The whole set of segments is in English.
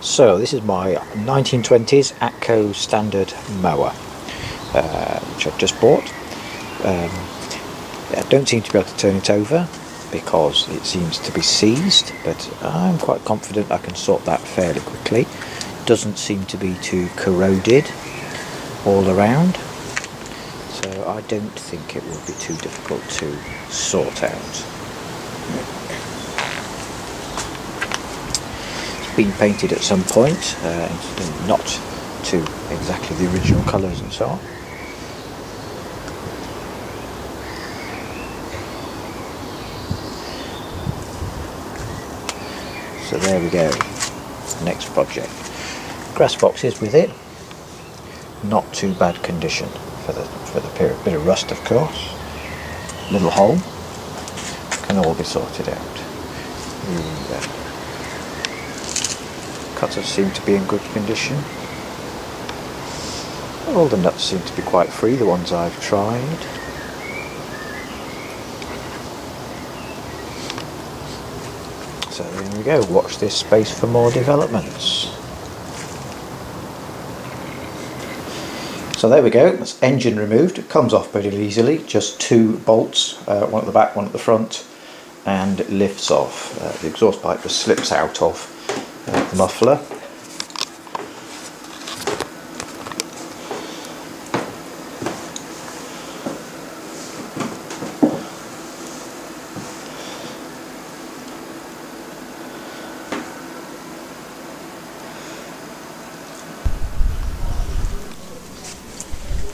So this is my 1920s Atco Standard Mower, which I've just bought. I don't seem to be able to turn it over because it seems to be seized, but I'm quite confident I can sort that fairly quickly. Doesn't seem to be too corroded all around, so I don't think it will be too difficult to sort out. Been painted at some point, not to exactly the original colours and so on. So there we go, next project. Grass boxes with it, not too bad condition for the period. Bit of rust of course, little hole, can all be sorted out. Here we go. Cutters seem to be in good condition. All the nuts seem to be quite free, the ones I've tried. So there we go, watch this space for more developments. So there we go, that's engine removed. It comes off pretty easily, just two bolts, one at the back, one at the front, and it lifts off. The exhaust pipe just slips out of the muffler.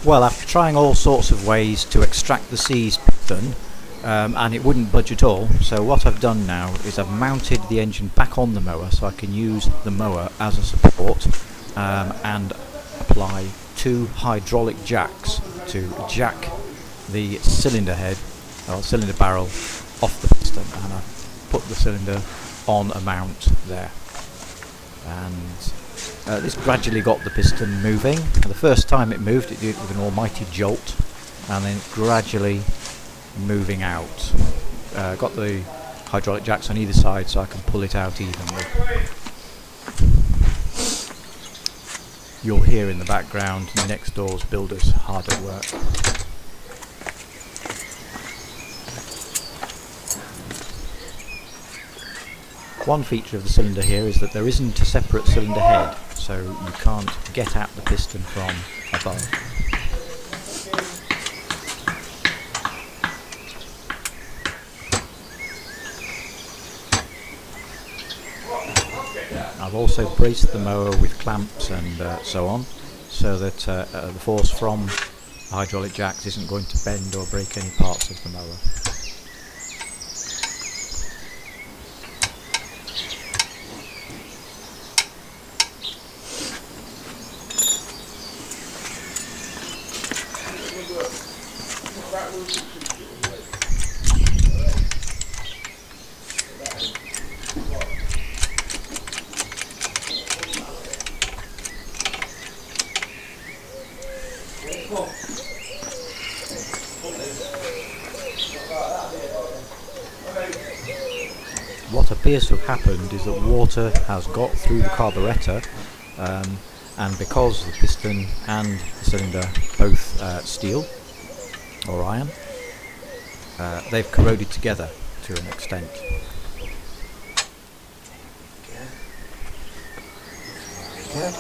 Well, after trying all sorts of ways to extract the seized piston, and it wouldn't budge at all, so what I've done now is I've mounted the engine back on the mower so I can use the mower as a support, and apply two hydraulic jacks to jack the cylinder head or cylinder barrel off the piston, and I've put the cylinder on a mount there, and this gradually got the piston moving. The first time it moved, it did it with an almighty jolt, and then gradually moving out. Got the hydraulic jacks on either side so I can pull it out evenly. You'll hear in the background next door's builders hard at work. One feature of the cylinder here is that there isn't a separate cylinder head, so you can't get at the piston from above. I've also braced the mower with clamps and so on, so that the force from the hydraulic jacks isn't going to bend or break any parts of the mower. What appears to have happened is that water has got through the carburettor, and because the piston and the cylinder both steel or iron, they've corroded together to an extent. Good.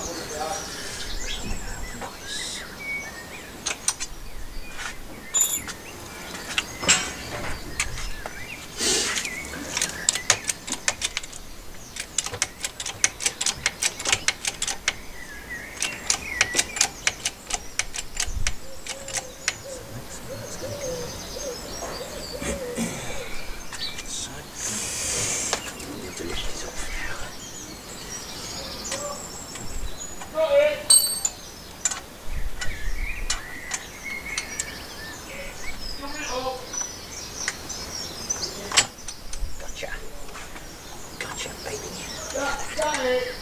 Gotcha, baby. Got it.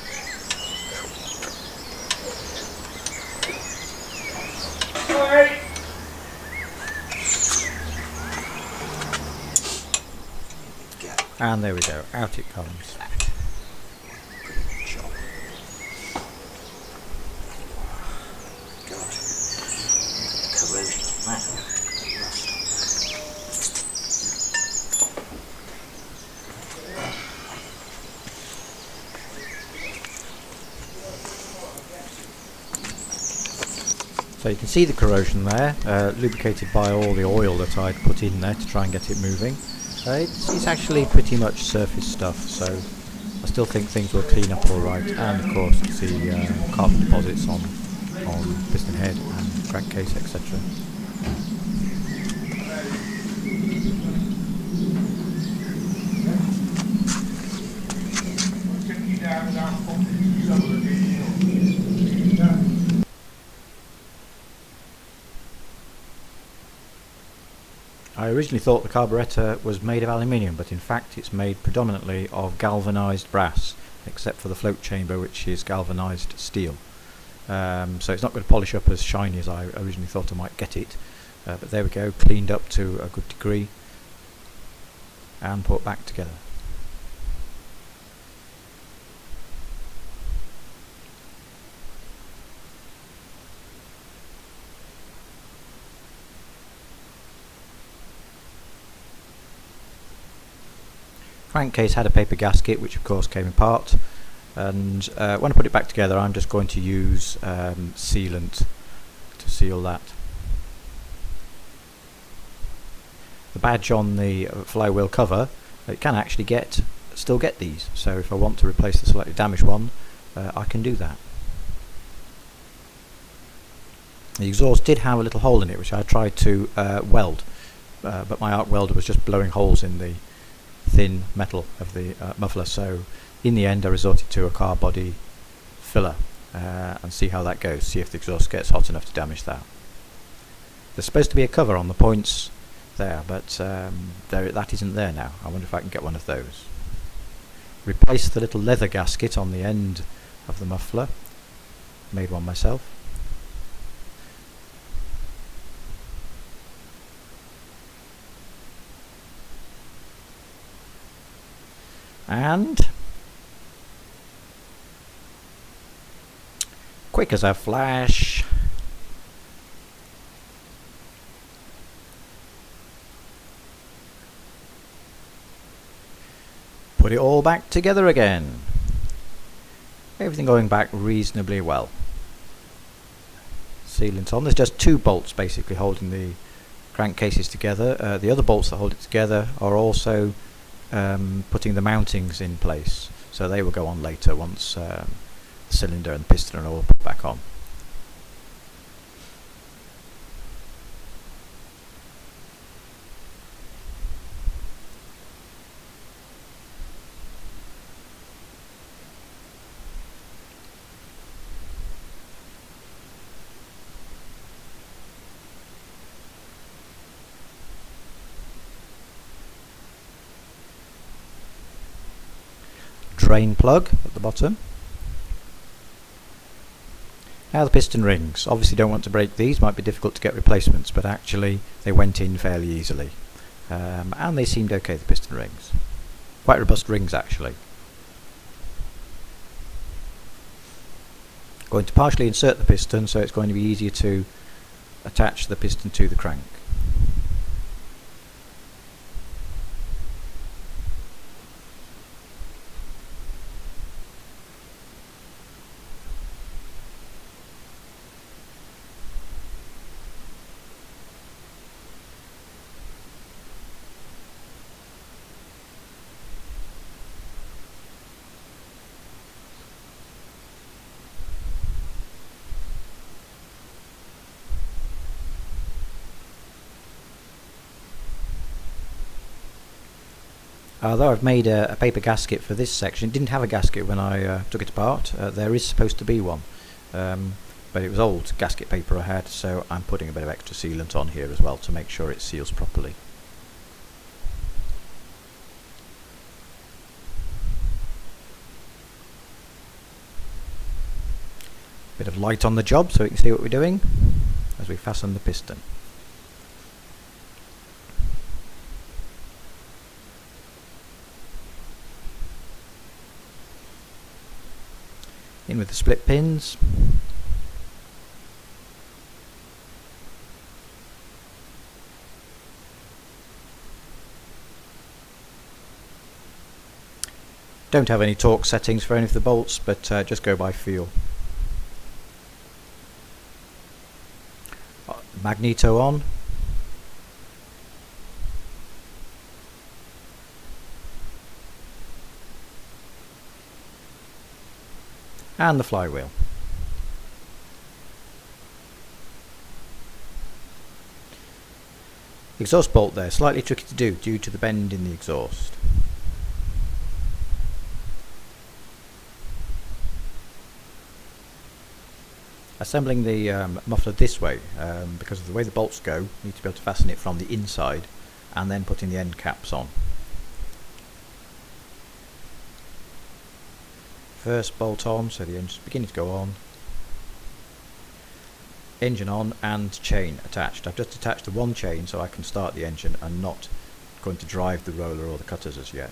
Alright. And there we go, out it comes. So you can see the corrosion there, lubricated by all the oil that I'd put in there to try and get it moving. It's actually pretty much surface stuff, so I still think things will clean up alright, and of course the carbon deposits on piston head and crankcase, etc. I originally thought the carburettor was made of aluminium, but in fact it's made predominantly of galvanised brass, except for the float chamber, which is galvanised steel. So it's not going to polish up as shiny as I originally thought I might get it, but there we go, cleaned up to a good degree and put back together. Crankcase had a paper gasket, which of course came apart, and when I put it back together I'm just going to use sealant to seal that. The badge on the flywheel cover, it can actually still get these, so if I want to replace the slightly damaged one, I can do that. The exhaust did have a little hole in it which I tried to weld, but my arc welder was just blowing holes in the thin metal of the muffler, so in the end I resorted to a car body filler and see how that goes, see if the exhaust gets hot enough to damage that. There's supposed to be a cover on the points there, but that isn't there now. I wonder if I can get one of those. Replace the little leather gasket on the end of the muffler, made one myself. And quick as a flash, put it all back together again. Everything going back reasonably well. Sealant on. There's just two bolts basically holding the crankcases together. The other bolts that hold it together are also putting the mountings in place, so they will go on later once the cylinder and the piston are all put back on. Drain plug at the bottom. Now the piston rings. Obviously don't want to break these, might be difficult to get replacements, but actually they went in fairly easily. And they seemed okay, the piston rings. Quite robust rings actually. Going to partially insert the piston, so it's going to be easier to attach the piston to the crank. Although I've made a paper gasket for this section, it didn't have a gasket when I took it apart. There is supposed to be one, but it was old gasket paper I had, so I'm putting a bit of extra sealant on here as well to make sure it seals properly. Bit of light on the job so we can see what we're doing as we fasten the piston. In with the split pins. Don't have any torque settings for any of the bolts, but just go by feel. Magneto on. And the flywheel. Exhaust bolt there, slightly tricky to do due to the bend in the exhaust. Assembling the muffler this way, because of the way the bolts go, you need to be able to fasten it from the inside and then putting the end caps on. First bolt on, so the engine's beginning to go on. Engine on and chain attached. I've just attached the one chain so I can start the engine and not going to drive the roller or the cutters as yet.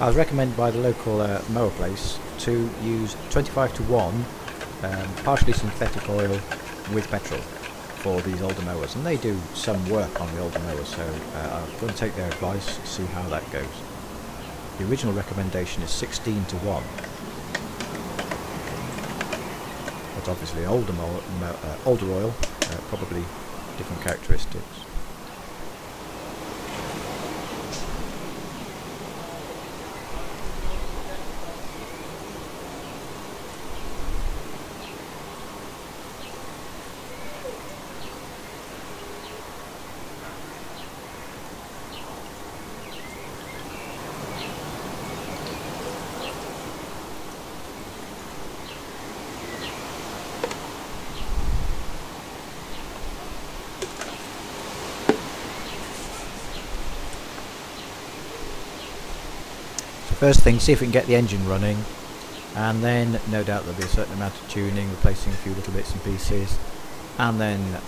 I was recommended by the local mower place to use 25:1 partially synthetic oil with petrol for these older mowers, and they do some work on the older mowers, so I'm going to take their advice and see how that goes. The original recommendation is 16:1, but obviously older oil, probably different characteristics. First thing, see if we can get the engine running, and then no doubt there'll be a certain amount of tuning, replacing a few little bits and pieces, and then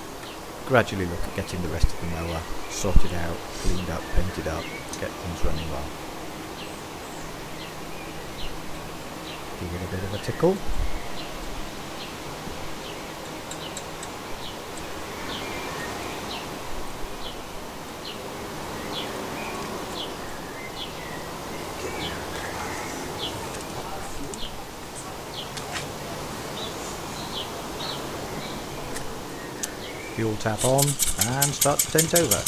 gradually look at getting the rest of the mower sorted out, cleaned up, painted up, to get things running well. Give it a bit of a tickle. Fuel tap on and start to tint over.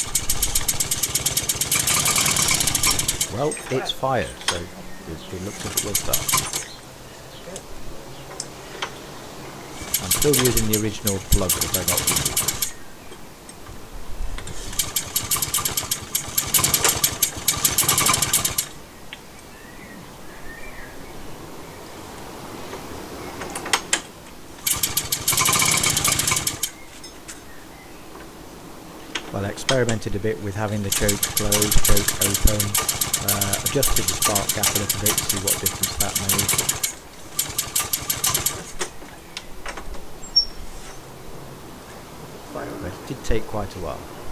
Well, it's fired, so it looks as it will start. I'm still using the original plug that I got with you. Well, I experimented a bit with having the choke closed, choke open, adjusted the spark gap a little bit to see what difference that made. But it did take quite a while.